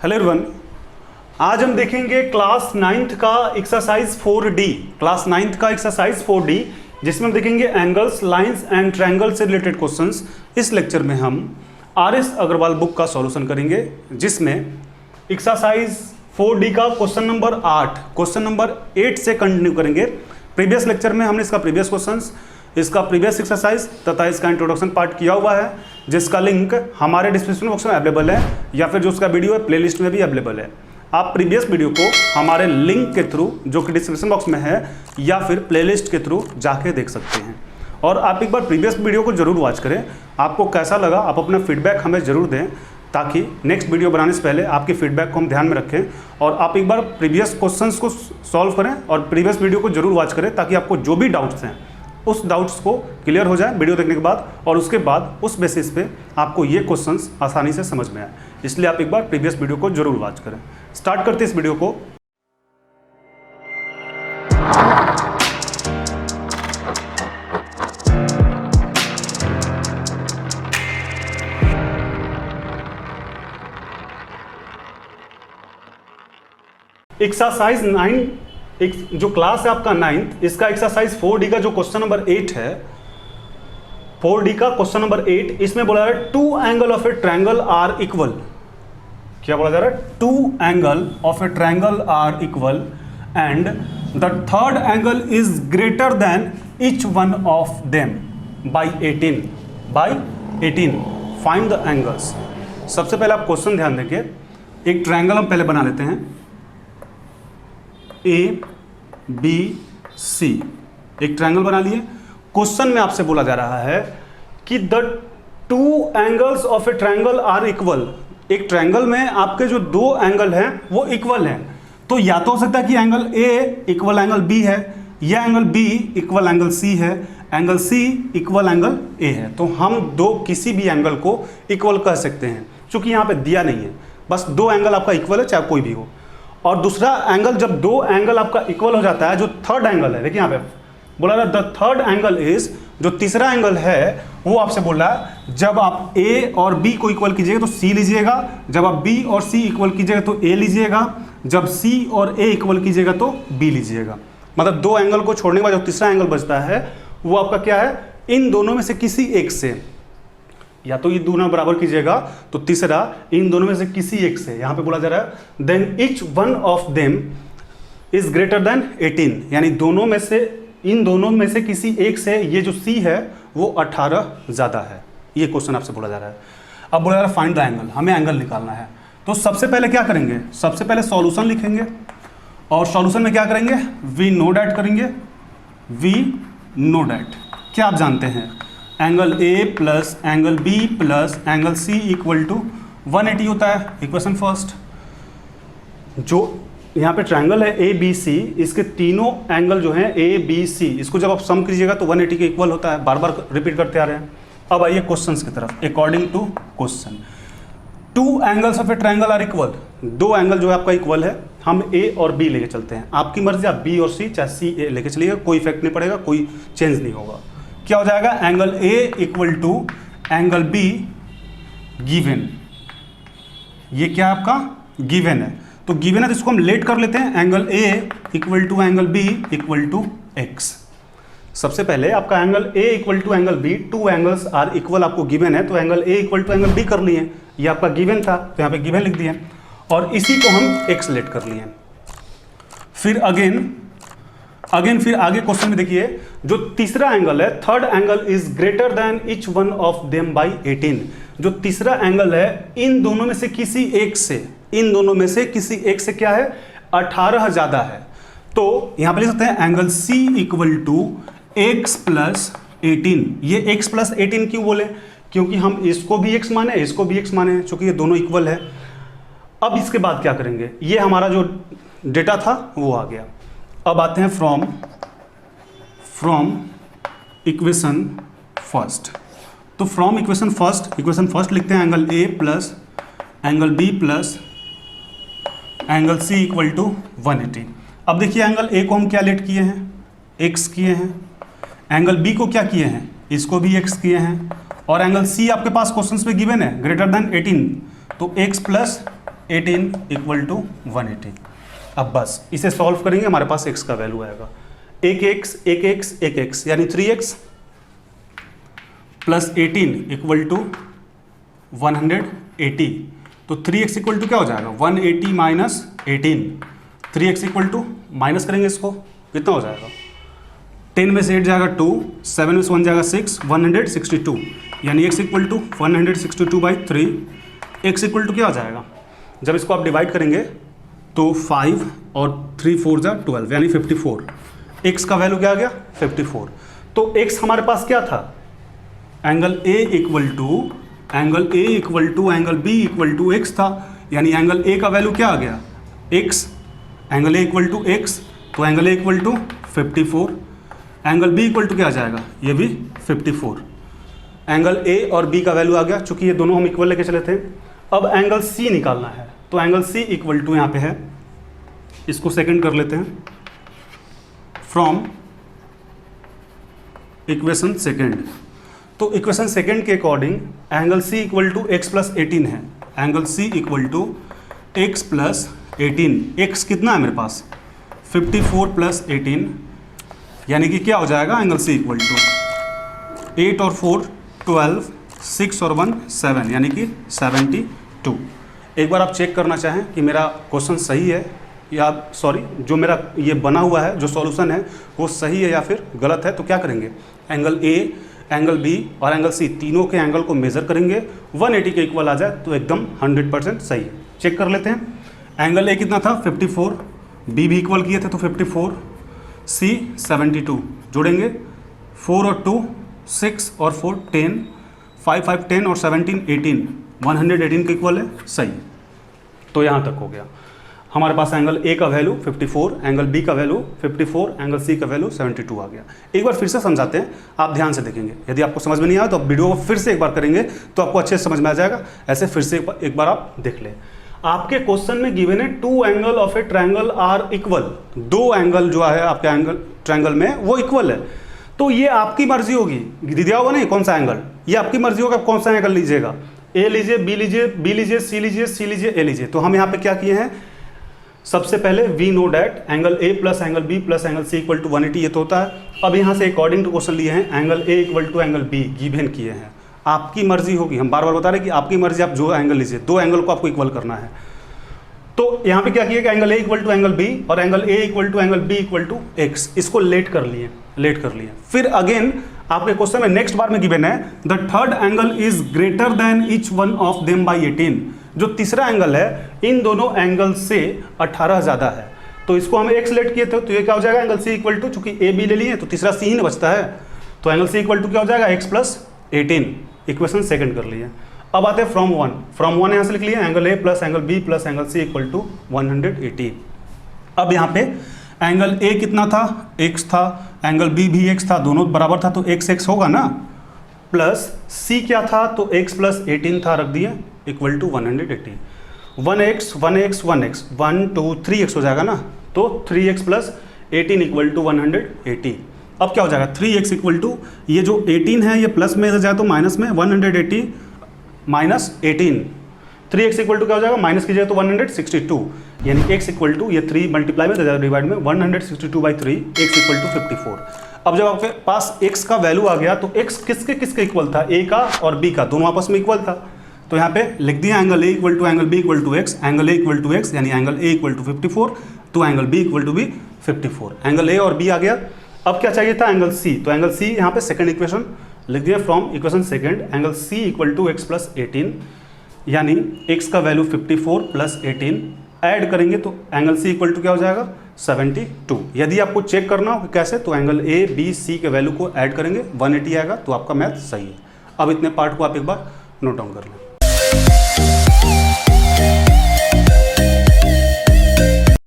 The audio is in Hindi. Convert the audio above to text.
हेलो एवरीवन, आज हम देखेंगे क्लास 9th का एक्सरसाइज 4D। क्लास 9th का एक्सरसाइज 4D जिसमें हम देखेंगे एंगल्स, लाइंस एंड ट्रायंगल से रिलेटेड क्वेश्चंस। इस लेक्चर में हम RS अग्रवाल बुक का सॉल्यूशन करेंगे, जिसमें एक्सरसाइज 4D का क्वेश्चन नंबर 8 से कंटिन्यू करेंगे। प्रीवियस लेक्चर में हमने इसका प्रीवियस क्वेश्चंस, इसका प्रीवियस एक्सरसाइज तथा इसका इंट्रोडक्शन पार्ट किया हुआ है, जिसका लिंक हमारे डिस्क्रिप्शन बॉक्स में अवेलेबल है या फिर जो उसका वीडियो है प्लेलिस्ट में भी अवेलेबल है। आप प्रीवियस वीडियो को हमारे लिंक के थ्रू, जो कि डिस्क्रिप्शन बॉक्स में है, या फिर प्लेलिस्ट के थ्रू जाके देख सकते हैं। और आप एक बार प्रीवियस वीडियो को जरूर वॉच करें। आपको कैसा लगा आप अपना फीडबैक हमें ज़रूर दें, ताकि नेक्स्ट वीडियो बनाने से पहले आपके फीडबैक को हम ध्यान में रखें। और आप एक बार प्रीवियस क्वेश्चंस को सॉल्व करें और प्रीवियस वीडियो को जरूर वॉच करें, ताकि आपको जो भी डाउट्स हैं उस डाउट्स को क्लियर हो जाए वीडियो देखने के बाद, और उसके बाद उस बेसिस पे आपको ये क्वेश्चंस आसानी से समझ में आए। इसलिए आप एक बार प्रीवियस वीडियो को जरूर वॉच करें। स्टार्ट करते हैं इस वीडियो को। एक्सरसाइज 9 जो क्लास है आपका 9th, इसका एक्सरसाइज 4D का जो क्वेश्चन नंबर 8 है, 4D का क्वेश्चन नंबर 8, इसमें बोला जा रहा है 2 angle of a triangle are equal. क्या बोला जा रहा है? 2 angle of a triangle are equal and the third angle is greater than each one of them by 18 find the angles. सबसे पहले आप क्वेश्चन ध्यान देंगे। एक ट्रायंगल हम पहले बना लेते हैं, ABC। एक ट्रायंगल बना लिए। क्वेश्चन में आपसे बोला जा रहा है कि the 2 angles of a triangle are equal. एक ट्रायंगल में आपके जो 2 एंगल हैं वो इक्वल हैं। तो या तो हो सकता है कि angle A equal angle B है, या angle B equal angle C है, angle C equal angle A है। तो हम किसी भी एंगल को इक्वल कह सकते हैं, क्योंकि यहाँ पे दिया नहीं है, बस 2 एंगल आपका इक्वल है, चाहे कोई भी हो। और दूसरा एंगल, जब 2 एंगल आपका इक्वल हो जाता है, जो थर्ड एंगल है, देखिए यहाँ पे बोला रहा द थर्ड एंगल इज, जो तीसरा एंगल है वो आपसे बोल रहा है जब आप A और B को इक्वल कीजिएगा तो C लीजिएगा, जब आप B और C इक्वल कीजिएगा तो A लीजिएगा, जब C और A इक्वल कीजिएगा तो B लीजिएगा। मतलब 2 एंगल को छोड़ने के बाद जो तीसरा एंगल बचता है वो आपका क्या है? इन दोनों में से किसी एक से, या तो ये दोनों बराबर कीजिएगा, तो तीसरा इन दोनों में से किसी एक से। यहां पे बोला जा रहा है than each one of them is greater than 18, यानी दोनों में से, इन दोनों में से किसी एक से ये जो C है वो 18 ज्यादा है। ये क्वेश्चन आपसे बोला जा रहा है। अब बोला जा रहा है फाइंड द एंगल, हमें एंगल निकालना है। तो सबसे पहले क्या करेंगे? सबसे पहले सॉल्यूशन लिखेंगे, और सॉल्यूशन में क्या करेंगे? वी नो डैट करेंगे। वी नो डैट क्या आप जानते हैं? Angle A plus angle B plus angle C equal to 180 होता है। इक्वेशन फर्स्ट, जो यहाँ पे ट्रायंगल है ABC, इसके तीनों एंगल जो हैं ABC, इसको जब आप सम कीजिएगा तो 180 के इक्वल होता है। बार बार रिपीट करते आ रहे हैं। अब आइए क्वेश्चंस की तरफ। According to question, 2 angles of a triangle are equal. 2 angle जो है आपका इक्वल है। हम A और B लेके चलते हैं। आपकी मर्जी, आप B और C चाहे C A लेके चलिएगा, कोई इफेक्ट नहीं पड़ेगा, कोई चेंज नहीं होगा। क्या हो जाएगा? Angle A equal to angle B given. ये क्या आपका गिवन है? तो गिवन है तो इसको हम लेट कर लेते हैं। Angle A equal to angle B equal to x। सबसे पहले आपका angle A equal to angle B, 2 angles are equal आपको गिवन है, तो angle A equal to angle B कर लिए। ये आपका गिवन था तो यहाँ पे गिवन लिख दिए, और इसी को हम x लेट कर लिए। फिर अगेन फिर आगे क्वेश्चन में देखिए, जो तीसरा एंगल है, third angle is greater than each one of them by 18। जो तीसरा एंगल है, इन दोनों में से किसी एक से, इन दोनों में से किसी एक से क्या है? 18 ज्यादा है। तो यहां पे लिख सकते हैं angle C equal to x plus 18। ये x प्लस 18 क्यों बोले? क्योंकि हम इसको भी x माने, इसको भी x माने, क्योंकि ये दोनों इक्वल है। अब इसके बाद क्या करेंगे? ये हमारा जो डेटा था वो आ गया। अब आते हैं फ्रॉम इक्वेशन फर्स्ट। तो फ्रॉम इक्वेशन फर्स्ट लिखते हैं angle A plus angle B plus angle C equal to 180। अब देखिए एंगल A को हम क्या लेट किए हैं? x किए हैं। एंगल B को क्या किए हैं? इसको भी x किए हैं। और एंगल C आपके पास क्वेश्चंस में गिवन है, ग्रेटर देन 18, तो x प्लस 18 इक्वल टू 180। अब बस इसे सॉल्व करेंगे, हमारे पास x का वैल्यू आएगा एक x यानी 3x प्लस 18 इक्वल टू 180। तो 3x इक्वल टू क्या हो जाएगा 180 minus 18। 3x equal to minus करेंगे इसको, कितना हो जाएगा 10 में से 8 जाएगा 2, 7 में से 1 जाएगा 6, 162 यानी x equal to 162/3। x equal to क्या हो जाएगा, जब इसको आप डिवाइड करेंगे तो 5 और 3 4 जा 12 यानी 54। x का वैल्यू क्या आ गया 54। तो x हमारे पास क्या था, angle A equal to angle B equal to x था, यानी एंगल A का वैल्यू क्या आ गया x, angle A equal to x, तो angle A equal to 54। Angle B equal to क्या आ जाएगा, ये भी 54। एंगल A और B का वैल्यू आ गया, चूंकि ये दोनों हम इक्वल लेके चले थे। अब एंगल C निकालना है, तो एंगल C इक्वल टू यहाँ पे है, इसको सेकंड कर लेते हैं, फ्रॉम इक्वेशन सेकंड। तो इक्वेशन सेकंड के according angle C equal to x plus 18 है। Angle C equal to x plus 18, x कितना है मेरे पास 54 प्लस 18, यानी कि क्या हो जाएगा एंगल C इक्वल टू 8 और 4 12, 6 और 1 7 यानी कि 72। एक बार आप चेक करना चाहें कि मेरा क्वेश्चन सही है या सॉरी जो मेरा ये बना हुआ है जो सॉल्यूशन है वो सही है या फिर गलत है, तो क्या करेंगे, एंगल A, एंगल B और एंगल C तीनों के एंगल को मेज़र करेंगे, 180 के इक्वल आ जाए तो एकदम 100% सही है। चेक कर लेते हैं। एंगल A कितना था 54, B भी इक्वल किए थे तो 54, C 72, जोड़ेंगे 4 और 2 6 और 4 10, 5 5 10 और 17 18, 118 के इक्वल है, सही। तो यहाँ तक हो गया। हमारे पास एंगल A का वैल्यू 54, एंगल B का वैल्यू 54, एंगल C का वैल्यू 72 आ गया। एक बार फिर से समझाते हैं, आप ध्यान से देखेंगे। यदि आपको समझ में नहीं आया तो आप वीडियो को फिर से एक बार करेंगे तो आपको अच्छे से समझ में आ जाएगा। ऐसे फिर से एक बार आप देख लें। आपके क्वेश्चन में गिवन है 2 angle of a triangle are equal, 2 angle जो है आपके एंगल ट्रायंगल में वो इक्वल है। तो ये आपकी मर्जी होगी, दिया होगा नहीं कौन सा एंगल, ये आपकी मर्जी होगा, आप कौन सा एंगल लीजिएगा, ए लीजिए, बी लीजिए, बी लीजिए, सी लीजिए, सी लीजिए, ए लीजिए। तो हम यहाँ पे क्या किए हैं, सबसे पहले we know that angle A plus angle B plus angle C equal to 180 ये तो होता है। अब यहाँ से अकॉर्डिंग टू क्वेश्चन लिए हैं angle A equal to angle B given किए हैं। आपकी मर्जी होगी, हम बार बार बता रहे हैं कि आपकी मर्जी, आप जो एंगल लीजिए, 2 एंगल को आपको इक्वल करना है। तो यहाँ पे क्या किया कि angle A equal to angle B और angle A equal to angle B equal to X, इसको लेट कर लिए। फिर अगेन आपके क्वेश्चन में नेक्स्ट बार में गिवन है the third angle is greater than each one of them by 18। जो तीसरा एंगल है इन दोनों एंगल से 18 ज्यादा है, तो इसको हम एक्स लेट किए थे, तो ये क्या हो जाएगा एंगल सी इक्वल टू, चूंकि ए बी ले लिए तो तीसरा सी ही न बचता है, तो एंगल सी इक्वल टू क्या हो जाएगा एक्स प्लस 18। इक्वेशन सेकंड कर लिए। अब आते हैं फ्रॉम वन यहाँ से लिख लिए angle A plus angle B plus angle C equal to 180। अब यहाँ पे एंगल ए कितना था x था, एंगल बी भी x था, दोनों बराबर था तो x x होगा ना, प्लस c क्या था तो x प्लस 18 था, रख दिए equal to 180। 1x 1x 1x 1 2 3x हो जाएगा ना, तो 3x प्लस 18 इक्वल टू 180। अब क्या हो जाएगा 3x इक्वल टू ये जो 18 है ये प्लस में इधर जाए तो माइनस में 180 माइनस 18, 3x इक्वल टू क्या हो जाएगा माइनस कीजिए तो 162, यानी x इक्वल टू ये 3 मल्टीप्लाई में डिवाइड में 162/3 x इक्वल टू 54। अब जब आपके पास x का वैल्यू आ गया तो x किसके किसके इक्वल था, a का और b का, दोनों आपस में इक्वल था। तो यहाँ पे लिख दिया angle a equal to angle b equal to x, angle a equal to x यानी एंगल a इक्वल टू 54, तो एंगल b इक्वल टू भी 54। एंगल a और b आ गया। अब क्या चाहिए था एंगल c, तो एंगल c यहाँ पे सेकंड इक्वेशन लिख दिया from equation second angle c equal to x plus 18, यानी x का वैल्यू 54 प्लस 18 ऐड करेंगे तो एंगल c इक्वल टू क्या हो जाएगा 72। यदि आपको चेक करना हो कैसे, तो एंगल a b c के वैल्यू को ऐड करेंगे 180 आएगा, तो आपका मैथ सही है। अब इतने पार्ट को आप एक बार नोट डाउन कर लें।